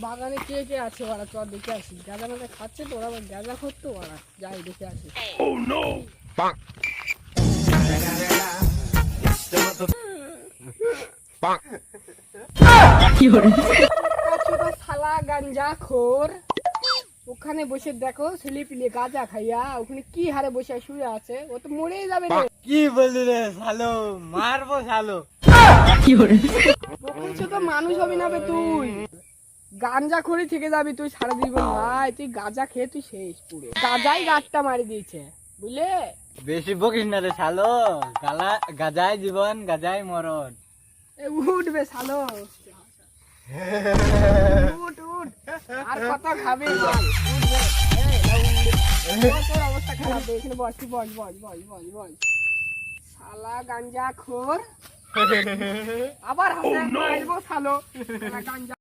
বাগানে কে কে আছে ওরা, চল দেখে আসি। গাঁজা মাঝে খাচ্ছে তো ওরা, গাঁজা করতো ওরা, যাই দেখে আসি। শালা গাঞ্জা খোর, ওখানে বসে দেখো ছেলে পিলে গাঁজা খাইয়া ওখানে কি হারে বসে শুয়ে আছে, ও তো মরেই যাবে রে। কি বলি রে শালো, মারবো শালো। বলছো তো মানুষ হবি না বে তুই, গাঞ্জা খড়ি থেকে যাবি তুই সারা জীবন। ভাই তুই গাঁজা খেয়ে তুই শেষ, পুরো গাঁজাই গাছটা মারি দিয়েছে বুঝলে। বেশি বকিস না রে শালো, গাজাই জীবন গাজাই মরণ। উঠবে শালো, উঠ উঠ, আর কত খাবি বল, উঠবে। তোর অবস্থা খারাপ, এখানে বস, তুই বস বস বস বস বস। শালা গাঞ্জা খোর, আবার হাসে মারবো শালো, শালা গাঞ্জা।